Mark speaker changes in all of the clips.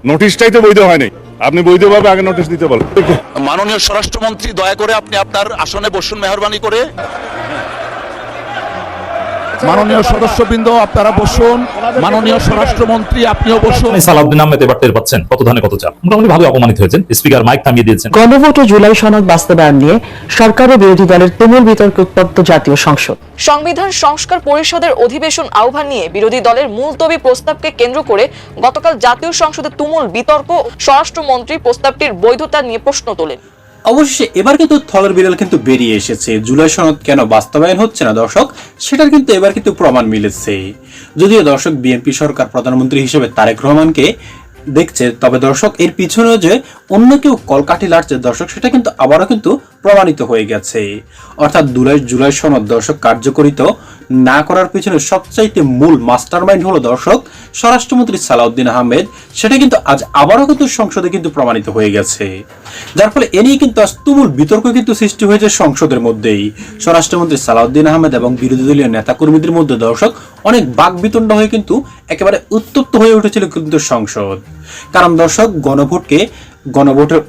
Speaker 1: নোটিশটাই তো বৈধ হয়নি। আপনি বৈধভাবে আগে নোটিশ দিতে বলেন।
Speaker 2: মাননীয় স্বরাষ্ট্রমন্ত্রী, দয়া করে আপনি আপনার আসনে বসুন মেহরবানি করে।
Speaker 3: মাননীয় সদস্যবৃন্দ আপনারা বসুন। মাননীয় স্বরাষ্ট্রমন্ত্রী আপনিও বসুন।
Speaker 4: সালাউদ্দিন আহমেদ এবার টের পাচ্ছেন কত ধানে কত চাল। মোটামুটি ভালো অপমানিত হয়েছেন। স্পিকার মাইক থামিয়ে দিয়েছেন।
Speaker 5: গণভোট ও জুলাই সনদ বাস্তবায়ন নিয়ে সরকার ও বিরোধী দলের তুমুল বিতর্ক উত্তপ্ত জাতীয় সংসদ।
Speaker 6: সংবিধান সংস্কার পরিষদের অধিবেশন আহ্বান নিয়ে বিরোধী দলের মুলতবি প্রস্তাবকে কেন্দ্র করে গতকাল জাতীয় সংসদে তুমুল বিতর্ক। স্বরাষ্ট্রমন্ত্রী প্রস্তাবটির বৈধতা নিয়ে প্রশ্ন তোলেন।
Speaker 7: অবশ্যই এবার কিন্তু থলের বিড়াল কিন্তু বেরিয়ে এসেছে। জুলাই সনদ কেন বাস্তবায়ন হচ্ছে না দর্শক, সেটার কিন্তু এবার কিন্তু প্রমাণ মিলেছে। যদিও দর্শক বিএনপি সরকার প্রধানমন্ত্রী হিসেবে তারেক রহমানকে দেখছে, তবে দর্শক এর পিছনে যে অন্য কেউ কলকাঠি লাড়ছে দর্শক, সেটা কিন্তু আবারও কিন্তু প্রমাণিত হয়ে গেছে। অর্থাৎ জুলাই সনদ দর্শক কার্যকরিত না করার পিছনে সবচাইতে মূল মাস্টারমাইন্ড হলো দর্শক স্বরাষ্ট্রমন্ত্রী সালাউদ্দিন আহমেদ। সেটা কিন্তু আজ আবারও কিন্তু সংসদে কিন্তু প্রমাণিত হয়ে গেছে, যার ফলে এ নিয়ে কিন্তু আজ তুমুল বিতর্ক কিন্তু সৃষ্টি হয়েছে সংসদের মধ্যেই। স্বরাষ্ট্রমন্ত্রী সালাউদ্দিন আহমেদ এবং বিরোধী দলীয় নেতাকর্মীদের মধ্যে দর্শক অনেক বাকবিতণ্ড হয়ে কিন্তু একেবারে উত্তপ্ত হয়ে উঠেছিল কিন্তু সংসদ। কারণ দর্শক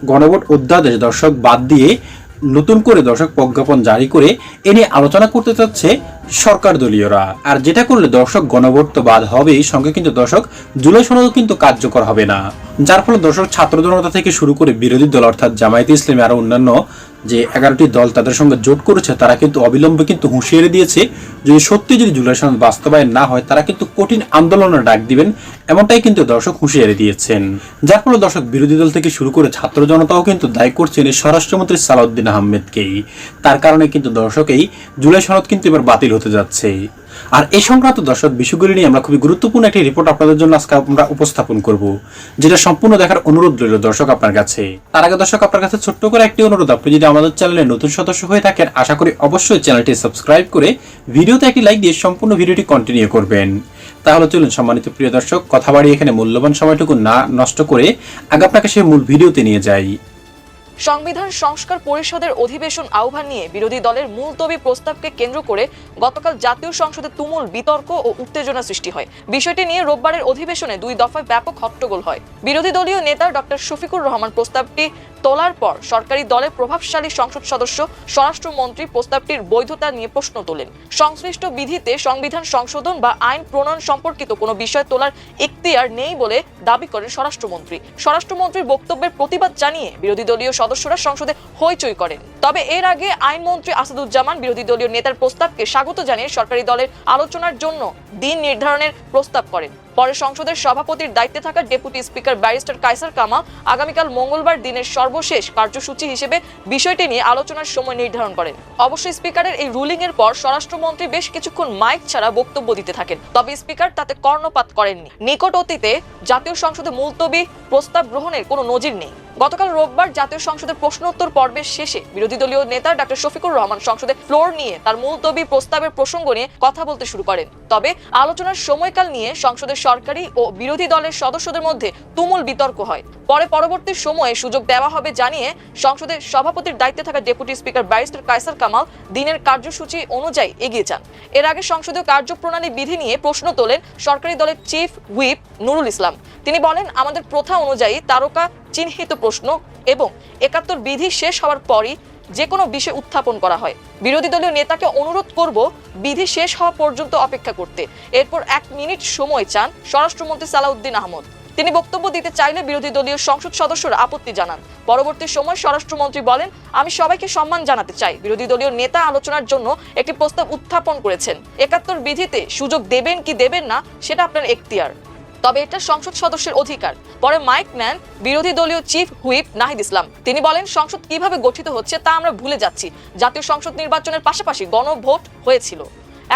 Speaker 7: গণভোট অধ্যাদেশ দর্শক বাদ দিয়ে নতুন করে দর্শক প্রজ্ঞাপন জারি করে এ নিয়ে আলোচনা করতে চাচ্ছে সরকার দলীয়রা। আর যেটা করলে দর্শক গণভোট তো বাদ হবেই, সঙ্গে কিন্তু দর্শক জুলাই সনদ কিন্তু কার্যকর হবে না। যার ফলে দর্শক ছাত্র জনতা থেকে শুরু করে বিরোধী দল অর্থাৎ জামায়াতে ইসলামী আরো অন্যান্য যে 11টি দল তাদের সঙ্গে জোট করেছে, তারা কিন্তু অবিলম্বে কিন্তু হুঁশিয়ারি দিয়েছে যদি সত্যি যদি জুলাই সনদ বাস্তবায়ন না হয় তারা কিন্তু কঠিন আন্দোলনের ডাক দিবেন, এমনটাই কিন্তু দর্শক হুঁশিয়ারি দিয়েছেন। যার ফলে দর্শক বিরোধী দল থেকে শুরু করে ছাত্র জনতাও কিন্তু দায়ী করছেন এই স্বরাষ্ট্রমন্ত্রী সালাউদ্দিন আহমেদকেই। তার কারণে কিন্তু দর্শক এই জুলাই সনদ কিন্তু এবার বাতিল হতে যাচ্ছে। আর এই সংক্রান্ত দর্শক বিষয়গুলি নিয়ে আমরা খুবই গুরুত্বপূর্ণ একটি রিপোর্ট আপনাদের জন্য আজকে আমরা উপস্থাপন করব, যেটা সম্পূর্ণ দেখার অনুরোধ রইল দর্শক আপনার কাছে। তার আগে দর্শক আপনার কাছে ছোট্ট করে একটি অনুরোধ, আপনি যদি আমাদের চ্যানেলে নতুন সদস্য হয়ে থাকেন আশা করি অবশ্যই চ্যানেলটি সাবস্ক্রাইব করে ভিডিওতে একটি লাইক দিয়ে সম্পূর্ণ ভিডিওটি কন্টিনিউ করবেন। তাহলে চলুন সম্মানিত প্রিয় দর্শক, কথা বাড়িয়ে এখানে মূল্যবান সময়টুকু না নষ্ট করে আগে আপনাকে সেই মূল ভিডিওতে নিয়ে যাই।
Speaker 6: সংবিধান সংস্কার পরিষদের অধিবেশন আহ্বান নিয়ে বিরোধী দলের মুলতবি প্রস্তাবকে কেন্দ্র করে গতকাল জাতীয় সংসদে তুমুল বিতর্ক ও উত্তেজনা সৃষ্টি হয়। বিষয়টি নিয়ে রোববারের অধিবেশনে 2 দফায় ব্যাপক হট্টগোল হয়। বিরোধী দলীয় নেতা ডক্টর শফিকুর রহমান প্রস্তাবটি তোলার পর সরকারি দলের প্রভাবশালী সংসদ সদস্য স্বরাষ্ট্রমন্ত্রী প্রস্তাবটির বৈধতা নিয়ে প্রশ্ন তোলেন। সংশ্লিষ্ট বিধিতে সংবিধান সংশোধন বা আইন প্রণয়ন সম্পর্কিত কোনো বিষয় তোলার এখতিয়ার নেই বলে দাবি করেন স্বরাষ্ট্রমন্ত্রী। স্বরাষ্ট্রমন্ত্রীর বক্তব্যের প্রতিবাদ জানিয়ে বিরোধী দলীয় সদস্যরা সংসদে হইচই করেন। তবে এর আগে আইনমন্ত্রী আসাদুজ্জামান বিরোধী দলীয় নেতার প্রস্তাবকে স্বাগত জানিয়ে সরকারি দলের আলোচনার জন্য দিন নির্ধারণের প্রস্তাব করেন। পরে সংসদের সভাপতির দায়িত্বে থাকা deputy speaker barrister Kaiser Kamal আগামীকাল মঙ্গলবার দিনের সর্বশেষ কার্যসূচি হিসেবে বিষয়টি নিয়ে আলোচনার সময় নির্ধারণ করেন। অবশ্যই স্পিকারের এই রুলিং এর পর স্বরাষ্ট্রমন্ত্রী বেশ কিছুক্ষণ মাইক ছাড়া বক্তব্য দিতে থাকেন, তবে স্পিকার তাতে কর্ণপাত করেননি। নিকট অতীতে জাতীয় সংসদে মুলতবি প্রস্তাব গ্রহণের কোনো নজির নেই। গতকাল রোববার জাতীয় সংসদের প্রশ্নোত্তর পর্বের শেষে বিরোধী দলীয় নেতা ডক্টর শফিকুর রহমান সংসদে ফ্লোর নিয়ে তার মুলতবি প্রস্তাবের প্রসঙ্গ নিয়ে কথা বলতে শুরু করেন। তবে আলোচনার সময়কাল নিয়ে সংসদের সরকারি ও বিরোধী দলের সদস্যদের মধ্যে তুমুল বিতর্ক হয়। পরে পরবর্তী সময়ে সুযোগ দেওয়া হবে জানিয়ে সংসদের সভাপতির দায়িত্বে থাকা deputy speaker barrister Kaiser Kamal দিনের কার্যসূচি অনুযায়ী এগিয়ে যান। এর আগে সংসদীয় কার্যপ্রণালী বিধি নিয়ে প্রশ্ন তোলেন সরকারি দলের চিফ হুইপ নুরুল ইসলাম। তিনি বলেন, আমাদের প্রথা অনুযায়ী তারকা চিহ্নিত প্রশ্ন এবং 71 বিধি শেষ হওয়ার পরই যে কোনো বিষয় উত্থাপন করা হয়। বিরোধী দলীয় নেতাকে অনুরোধ করব বিধি শেষ হওয়া পর্যন্ত অপেক্ষা করতে। এরপর 1 মিনিট সময় চান স্বরাষ্ট্রমন্ত্রী সালাউদ্দিন আহমেদ। তিনি বক্তব্য দিতে চাইলে বিরোধী দলীয় সংসদ সদস্যরা আপত্তি জানান। পরবর্তী সময় স্বরাষ্ট্রমন্ত্রী বলেন, আমি সবাইকে সম্মান জানাতে চাই, বিরোধী দলীয় নেতা আলোচনার জন্য একটি প্রস্তাব উত্থাপন করেছেন। 71 বিধিতে সুযোগ দেবেন কি দেবেন না সেটা আপনার এখতিয়ার, তবে এটা সংসদ সদস্যের অধিকার। পরে মাইক নেন বিরোধী দলীয় চিফ হুইপ নাহিদ ইসলাম। তিনি বলেন, সংসদ কিভাবে গঠিত হচ্ছে তা আমরা ভুলে যাচ্ছি। জাতীয় সংসদ নির্বাচনের পাশাপাশি গণভোট হয়েছিল।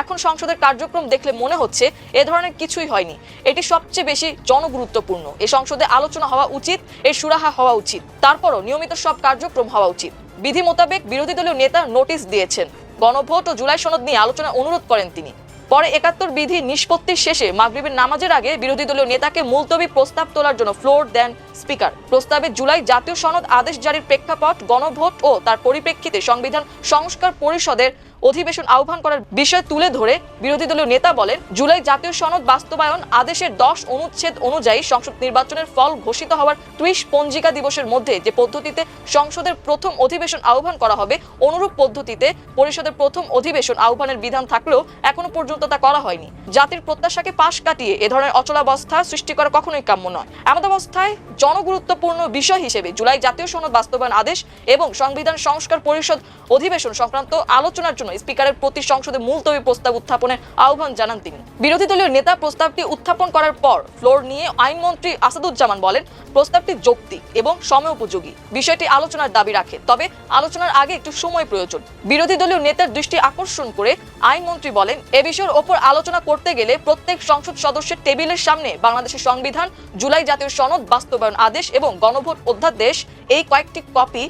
Speaker 6: এখন সংসদের কার্যক্রম দেখলে মনে হচ্ছে এ ধরনের কিছুই হয়নি। এটি সবচেয়ে বেশি জনগুরুত্বপূর্ণ। এই সংসদে আলোচনা হওয়া উচিত, এর সুরাহা হওয়া উচিত, তারপরও নিয়মিত সব কার্যক্রম হওয়া উচিত। বিধি মোতাবেক বিরোধী দলীয় নেতা নোটিশ দিয়েছেন। গণভোট ও জুলাই সনদ নিয়ে আলোচনা অনুরোধ করেন তিনি। পরে 71 বিধি নিষ্পত্তির শেষে মাগরিবের নামাজের আগে বিরোধী দলীয় নেতাকে মুলতবি প্রস্তাব তোলার জন্য ফ্লোর দেন স্পিকার। প্রস্তাবে জুলাই জাতীয় সনদ আদেশ জারির প্রেক্ষাপট, গণভোট ও তার পরিপ্রেক্ষিতে সংবিধান সংস্কার পরিষদের অধিবেশন আহ্বান করার বিষয় তুলে ধরে বিরোধী দলীয় নেতা বলেন, জুলাই জাতীয় সনদ বাস্তবায়ন আদেশের 10 অনুচ্ছেদ অনুযায়ী সংসদ নির্বাচনের ফল ঘোষিত হওয়ার 30 পঞ্জিকা দিবসের মধ্যে যে পদ্ধতিতে সংসদের প্রথম অধিবেশন আহ্বান করা হবে, অনুরূপ পদ্ধতিতে পরিষদের প্রথম অধিবেশন আহ্বানের বিধান থাকলেও এখনো পর্যন্ত তা করা হয়নি। জাতির প্রত্যাশাকে পাশ কাটিয়ে এ ধরনের অচলাবস্থা সৃষ্টি করা কখনোই কাম্য নয়। এমন অবস্থায় জনগুরুত্বপূর্ণ বিষয় হিসেবে জুলাই জাতীয় সনদ বাস্তবায়ন আদেশ এবং সংবিধান সংস্কার পরিষদ অধিবেশন সংক্রান্ত আলোচনার জন্য স্পিকারের প্রতি সংসদে মুলতবি প্রস্তাব উত্থাপনের আহ্বান জানান তিনি। বিরোধী দলীয় নেতা প্রস্তাবটি উত্থাপন করার পর ফ্লোর নিয়ে আইনমন্ত্রী আসাদুজ্জামান বলেন, প্রস্তাবটি যৌক্তিক এবং সময়োপযোগী, বিষয়টি আলোচনার দাবি রাখে, তবে আলোচনার আগে একটু সময় প্রয়োজন। বিরোধী দলীয় নেতার দৃষ্টি আকর্ষণ করে আইনমন্ত্রী বলেন, এ বিষয়ের ওপর আলোচনা করতে গেলে প্রত্যেক সংসদ সদস্যের টেবিলের সামনে বাংলাদেশের সংবিধান, জুলাই জাতীয় সনদ বাস্তবায়ন আদেশ এবং গণভোট অধ্যাদেশ এই কয়েকটি কপি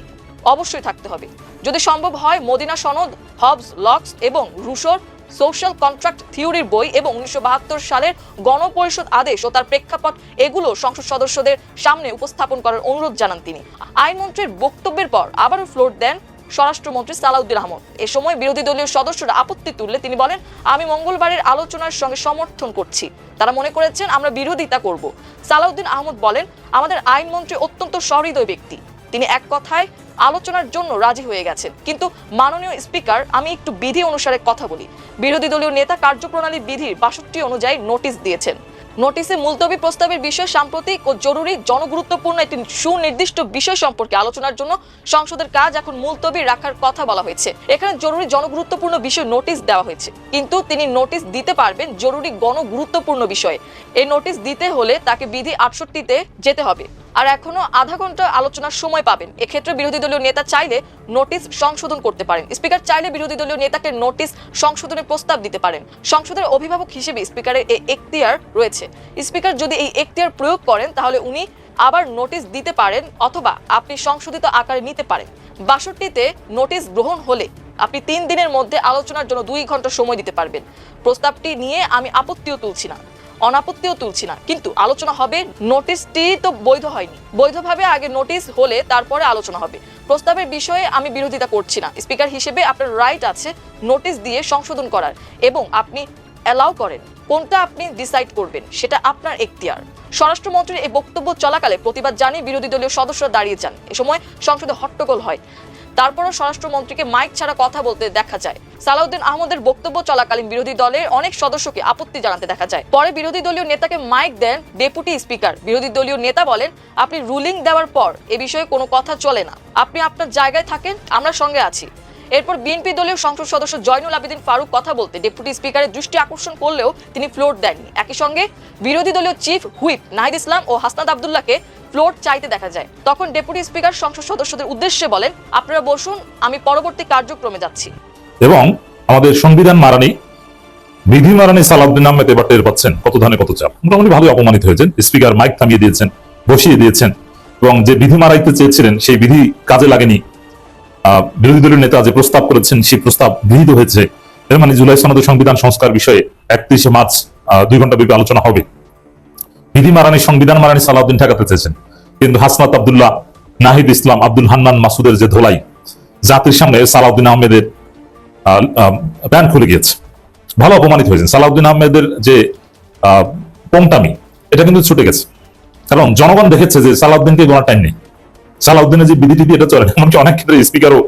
Speaker 6: অবশ্যই থাকতে হবে। যদি সম্ভব হয় মদিনা সনদ, হবস লক্স এবং রুশোর সোশ্যাল কন্ট্রাক্ট থিওরির বই এবং 1972 সালের গণপরিষদ আদেশ ও তার প্রেক্ষাপট এগুলো সংসদ সদস্যদের সামনে উপস্থাপন করার অনুরোধ জানান তিনি। আইনমন্ত্রীর বক্তব্যের পর আবারও ফ্লোর দেন স্বরাষ্ট্রমন্ত্রী সালাউদ্দিন আহমদ। এ সময় বিরোধী দলীয় সদস্যরা আপত্তি তুললে তিনি বলেন, আমি মঙ্গলবারের আলোচনার সঙ্গে সমর্থন করছি। তারা মনে করেছেন আমরা বিরোধিতা করব। সালাউদ্দিন আহমদ বলেন, আমাদের আইনমন্ত্রী অত্যন্ত সহৃদয় ব্যক্তি, তিনি এক কথায় আলোচনার জন্য রাজি হয়ে গেছেন। কিন্তু মাননীয় স্পিকার, আমি একটু বিধি অনুসারে কথা বলি। বিরোধী দলীয় নেতা কার্যপ্রণালী বিধির 62 অনুযায়ী নোটিশ দিয়েছেন। নোটিশে মুলতবি প্রস্তাবের বিষয় সাম্প্রতিক ও জরুরি জনগুরুত্বপূর্ণ একটি সুনির্দিষ্ট বিষয় সম্পর্কে আলোচনার জন্য সংসদের কাজ এখন মুলতবি রাখার কথা বলা হয়েছে। এখানে জরুরি জনগুরুত্বপূর্ণ বিষয় নোটিশ দেওয়া হয়েছে, কিন্তু তিনি নোটিশ দিতে পারবেন জরুরি গণগুরুত্বপূর্ণ বিষয়ে। এই নোটিশ দিতে হলে তাকে বিধি 68-তে যেতে হবে, আর এখনো আধা ঘন্টা আলোচনার সময় পাবেন। এক্ষেত্রে বিরোধী দলীয় নেতা চাইলে নোটিশ সংশোধন করতে পারেন। স্পিকার চাইলে বিরোধী দলীয় নেতাকে নোটিশ সংশোধনের প্রস্তাব দিতে পারেন। সংসদের অভিভাবক হিসেবে স্পিকারের এই এখতিয়ার রয়েছে। স্পিকার যদি এই এখতিয়ার প্রয়োগ করেন তাহলে উনি আবার নোটিশ দিতে পারেন অথবা আপনি সংশোধিত আকারে নিতে পারেন। 62-তে নোটিশ গ্রহণ হলে আপনি 3 দিনের মধ্যে আলোচনার জন্য 2 ঘন্টা সময় দিতে পারবেন। প্রস্তাবটি নিয়ে আমি আপত্তিও তুলছি না, অনাপত্তিও তুলছি না, কিন্তু আলোচনা হবে। নোটিশটি তো বৈধ হয়নি, বৈধভাবে আগে নোটিশ হলে তারপরে আলোচনা হবে। প্রস্তাবের বিষয়ে আমি বিরোধিতা করছি না। স্পিকার হিসেবে আপনার রাইট আছে নোটিশ দিয়ে সংশোধন করার, এবং আপনি অ্যালাউ করেন। কোনটা আপনি ডিসাইড করবেন সেটা আপনার এখতিয়ার। স্বরাষ্ট্রমন্ত্রীর এই বক্তব্য চলাকালে প্রতিবাদ জানিয়ে বিরোধী দলীয় সদস্যরা দাঁড়িয়ে যান। এ সময় সংসদে হট্টগোল হয়। তারপরও স্বরাষ্ট্রমন্ত্রীকে মাইক ছাড়া কথা বলতে দেখা যায়। সালাউদ্দিন আহমদের বক্তব্য চলাকালীন বিরোধী দলের অনেক সদস্যকে আপত্তি জানাতে দেখা যায়। পরে বিরোধী দলীয় নেতাকে মাইক দেন ডেপুটি স্পিকার। বিরোধী দলীয় নেতা বলেন, আপনি রুলিং দেওয়ার পর এ বিষয়ে কোনো কথা চলে না, আপনি আপনার জায়গায় থাকেন, আমরা সঙ্গে আছি। এরপর বিএনপি দলীয় সংসদ সদস্য জয়নুল আবেদিন ফারুক কথা বলতে ডেপুটি স্পিকারের দৃষ্টি আকর্ষণ করলেও তিনি ফ্লোর দেননি। একই সঙ্গে বিরোধী দলীয় চিফ হুইপ নাহিদ ইসলাম ও হাসনাত আব্দুল্লাহকে ফ্লোর চাইতে দেখা যায়। তখন ডেপুটি স্পিকার সংসদ সদস্যদের উদ্দেশ্যে বলেন, আপনারা বসুন, আমি পরবর্তী কার্যক্রমে যাচ্ছি।
Speaker 4: এবং আমাদের সংবিধান মারানি, বিধি মারানি সালাউদ্দিন আহমেদ এবার টের পাচ্ছেন কত ধানে কত চাপ। মোটামুটি ভালোই অপমানিত হয়েছেন। স্পিকার মাইক থামিয়ে দিয়েছেন, বসিয়ে দিয়েছেন, এবং যে বিধি মারাইতে চেয়েছিলেন সেই বিধি কাজে লাগেনি। বিরোধী দলীয় নেতা যে প্রস্তাব করেছেন সেই প্রস্তাব গৃহীত হয়েছে। এর মানে জুলাই সনদের সংবিধান সংস্কার বিষয়ে 31 মার্চ 2 ঘন্টা ব্যাপী আলোচনা হবে। বিধি মারানি, সংবিধান মারানি সালাউদ্দিন ঠেকাতে চেয়েছেন, কিন্তু হাসনাত আব্দুল্লাহ, নাহিদ ইসলাম, আব্দুল হান্নান মাসুদের যে ধোলাই, জাতির সামনে সালাউদ্দিন আহমেদের প্যান্ট খুলে গিয়েছে। ভালো অপমানিত হয়েছেন। সালাউদ্দিন আহমেদের যে পংটামি, এটা কিন্তু ছুটে গেছে, কারণ জনগণ দেখেছে যে সালাউদ্দিনকে কোনো টাইম নেই। সালাউদ্দিনের যে বিধি এটা চলে না, এমনকি অনেক ক্ষেত্রে স্পিকারও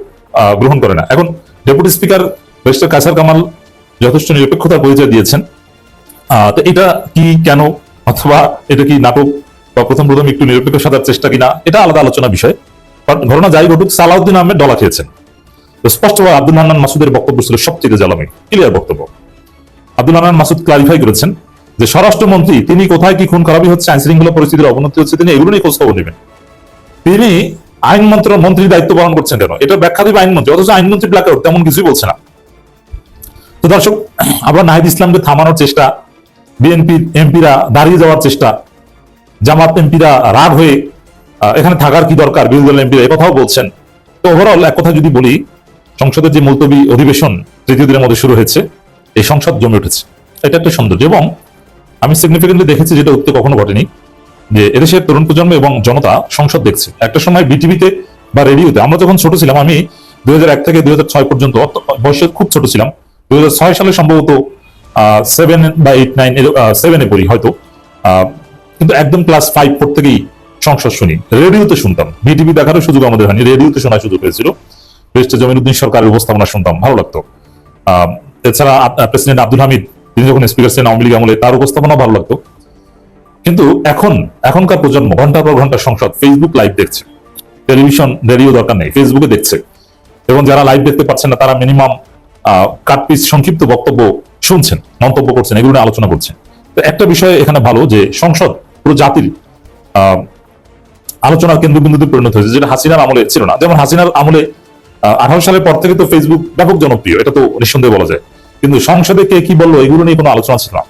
Speaker 4: গ্রহণ করে না। এখন deputy speaker barrister Kaiser Kamal যথেষ্ট নিরপেক্ষতার পরিচয় দিয়েছেন। তো এটা কি, কেন, অথবা এটা কি নাটক বা প্রথম একটু নিরপেক্ষ সাজার চেষ্টা কিনা, এটা আলাদা আলোচনা বিষয়। ঘটনা যাই ঘটুক, সালাউদ্দিন আহমেদ ডলা খেয়েছেন। তো স্পষ্টভাবে আব্দুল হান্নান মাসুদের বক্তব্য ছিল সবচেয়ে জ্বালামি, ক্লিয়ার বক্তব্য। আব্দুল হান্নান মাসুদ ক্লারিফাই করেছেন যে স্বরাষ্ট্রমন্ত্রী তিনি কোথায় কি খুন খারাপি হচ্ছে, আইন শৃঙ্খলা পরিস্থিতির অবনতি হচ্ছে, তিনি এগুলো নিয়ে খোঁজ খবর নেবেন। তিনি আইন মন্ত্রীর দায়িত্ব পালন করছেন কেন, এটা ব্যাখ্যা দিবে আইনমন্ত্রী, অথচ আইনমন্ত্রী ব্ল্যাকআউট, তেমন কিছুই বলছে না। তো দর্শক, আবার নাহিদ ইসলামকে থামানোর চেষ্টা, বিএনপি এমপিরা দাঁড়িয়ে যাওয়ার চেষ্টা, জামাত এমপিরা রাগ হয়ে এখানে থাকার কি দরকার, বিরোধী দলের এমপিরা একথাও বলছেন। তো ওভারঅল এক কথা যদি বলি, সংসদের যে মুলতবি অধিবেশন 3য় দিনের মধ্যে শুরু হয়েছে, এই সংসদ জমে উঠেছে, এটা একটা সৌন্দর্য। এবং আমি সিগনিফিকেন্টলি দেখেছি, যেটা অতীতে কখনো ঘটেনি, যে এদেশের তরুণ প্রজন্ম এবং জনতা সংসদ দেখছে। একটা সময় বিটিভিতে বা রেডিওতে আমরা যখন ছোট ছিলাম, আমি 2001 থেকে 2006 পর্যন্ত বয়সে খুব ছোট ছিলাম। 2006 সালে সম্ভবত 7 বা 8, 9 7-এ পড়ি হয়তো, কিন্তু একদম ক্লাস 5-4 থেকেই সংসদ শুনি, রেডিওতে শুনতাম। বিটিভি দেখারও সুযোগ আমাদের হয়নি, রেডিওতে শোনার সুযোগ হয়েছিল। বেস্ট জমিরুদ্দিন সরকারের উপস্থাপনা শুনতাম, ভালো লাগতো। এছাড়া প্রেসিডেন্ট আব্দুল হামিদ, তিনি যখন স্পিকার ছিলেন আওয়ামী লীগ আমলে, তার উপস্থাপনা ভালো লাগতো। কিন্তু এখনকার প্রজন্ম ঘন্টার পর ঘন্টা সংসদ, ফেসবুক লাইভ দেখছে, টেলিভিশন রেডিও দরকার নেই, ফেসবুকে দেখছে। এবং যারা লাইভ দেখতে পাচ্ছেন না, তারা মিনিমাম কাটপিস সংক্ষিপ্ত বক্তব্য শুনছেন, মন্তব্য করছেন, এগুলো নিয়ে আলোচনা করছেন। তো একটা বিষয় এখানে ভালো যে সংসদ পুরো জাতির আলোচনার কেন্দ্রবিন্দুতে পরিণত হয়েছে, যেটা হাসিনার আমলে ছিল না। যেমন হাসিনার আমলে 18 সালের পর থেকে তো ফেসবুক ব্যাপক জনপ্রিয়, এটা তো নিঃসন্দেহে বলা যায়, কিন্তু সংসদে কে কি বললো এগুলো নিয়ে কোনো আলোচনা ছিল না।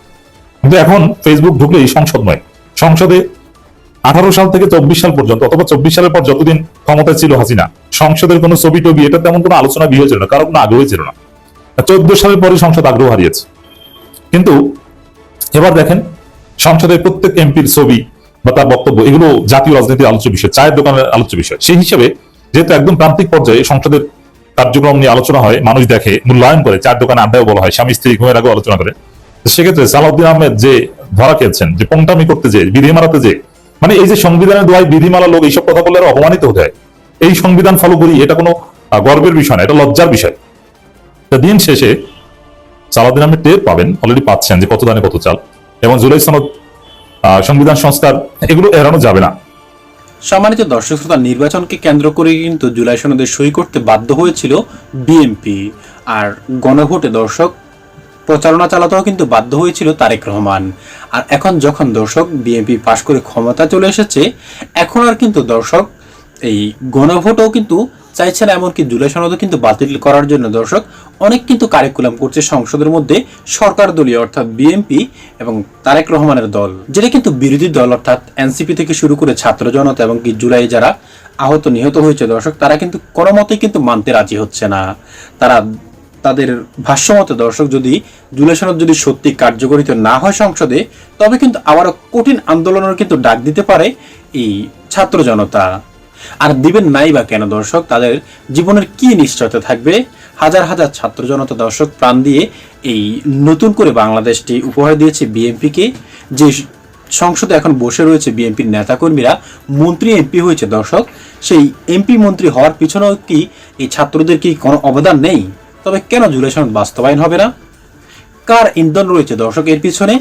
Speaker 4: কিন্তু এখন ফেসবুক ঢুকলেই সংসদ নয়, সংসদে 18 সাল থেকে 24 সাল পর্যন্ত, অথবা 24 সালের পর যতদিন ক্ষমতায় ছিল হাসিনা, সংসদের কোনো ছবি টবি এটা তেমন কোনো আলোচনা বিষয় ছিল না, কারো কোনো আগ্রহই ছিল না। 14 সালের পরে সংসদ আগ্রহ হারিয়েছে। কিন্তু এবার দেখেন সংসদের প্রত্যেক এমপির ছবি বা তার বক্তব্য, এগুলো জাতীয় রাজনীতির আলোচ্য বিষয়, চায়ের দোকানের আলোচ্য বিষয়। সেই হিসেবে যেহেতু একদম প্রান্তিক পর্যায়ে সংসদের কার্যক্রম নিয়ে আলোচনা হয়, মানুষ দেখে, মূল্যায়ন করে, চায়ের দোকানে আড্ডাও বলা হয়, স্বামী স্ত্রী ঘুমের আগেও আলোচনা করে। সেক্ষেত্রে সালাউদ্দিন আহমেদ যে ধরা খেয়েছেন, যে পংটামি করতে যে, বিধি মারাতে যে, মানে এই যে সংবিধানের দোয়ায় বিধিমালা লোক এইসব কথা বললে অপমানিত হতে হয়, এই সংবিধান ফলো করি, এটা কোনো গর্বের বিষয় না, এটা লজ্জার বিষয়। দিন শেষে সালাউদ্দিন আহমেদ টের পাবেন, অলরেডি পাচ্ছেন, যে কত দানে কত চাল। এবং জুলাই সনদ, সংবিধান সংস্কার, এগুলো এড়ানো যাবে না।
Speaker 7: সম্মানিত দর্শক শ্রোতা, নির্বাচনকে কেন্দ্র করে কিন্তু জুলাই সনদে সই করতে বাধ্য হয়েছিল বিএনপি, আর গণভোটে দর্শক প্রচারণা চালাতেও কিন্তু বাধ্য হয়েছিল তারেক রহমান। আর এখন যখন দর্শক বিএনপি পাশ করে ক্ষমতা চলে এসেছে, এখন আর কিন্তু দর্শক এই গণভোটও কিন্তু চাইছে না, এমনকি জুলাই সনদও কিন্তু বাতিল করার জন্য দর্শক অনেক কিন্তু কারিকুলাম করছে সংসদের মধ্যে সরকার দলীয়, অর্থাৎ বিএনপি এবং তারেক রহমানের দল, যেটা কিন্তু বিরোধী দল অর্থাৎ এনসিপি থেকে শুরু করে ছাত্র জনতা এবং কি জুলাই যারা আহত নিহত হয়েছে দর্শক, তারা কিন্তু কোনো মতেই কিন্তু মানতে রাজি হচ্ছে না। তারা তাদের ভাষ্যমতে দর্শক, যদি জুলাই সনদ যদি সত্যি কার্যকরিত না হয় সংসদে, তবে কিন্তু আবারও কঠিন আন্দোলনের কিন্তু ডাক দিতে পারে এই ছাত্র জনতা। আর দিবেন নাই বা কেন দর্শক, তাদের জীবনের কি নিশ্চয়তা থাকবে? হাজার হাজার ছাত্র জনতা দর্শক প্রাণ দিয়ে এই নতুন করে বাংলাদেশটি উপহার দিয়েছে বিএনপিকে, যে সংসদে এখন বসে রয়েছে বিএনপির নেতাকর্মীরা, মন্ত্রী এমপি হয়েছে দর্শক, সেই এমপি মন্ত্রী হওয়ার পিছনেও কি এই ছাত্রদের কি কোনো অবদান নেই? তবে কেন জুলাই সনদ বাস্তবায়ন হবে না? কার ইন্ধন রয়েছে দর্শক এর পিছনে?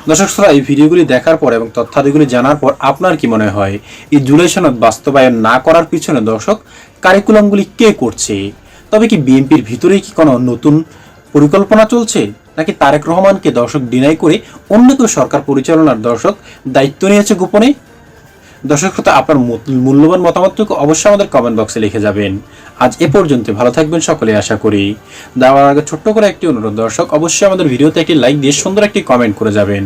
Speaker 7: দর্শক শ্রোতা, এই ভিডিওগুলি দেখার পর এবং তথ্যাদিগুলি জানার পর আপনার কি মনে হয়, এই জুলাই সনদ বাস্তবায়ন না করার পিছনে দর্শক কারিকুলামগুলি কে করছে? তবে কি বিএনপির ভিতরেই কি কোনো নতুন পরিকল্পনা চলছে, নাকি তারেক রহমানকে দর্শক ডিনাই করে অন্য কেউ সরকার পরিচালনার দর্শক দায়িত্ব নিয়েছে গোপনে? দর্শক শ্রোতা, আপনার মূল্যবান মতামতটুকু অবশ্যই আমাদের কমেন্ট বক্সে লিখে যাবেন। আজ এ পর্যন্ত, ভালো থাকবেন সকলে আশা করি। দেওয়ার আগে ছোট্ট করে একটি অনুরোধ দর্শক, অবশ্যই আমাদের ভিডিওতে একটি লাইক দিয়ে সুন্দর একটি কমেন্ট করে যাবেন।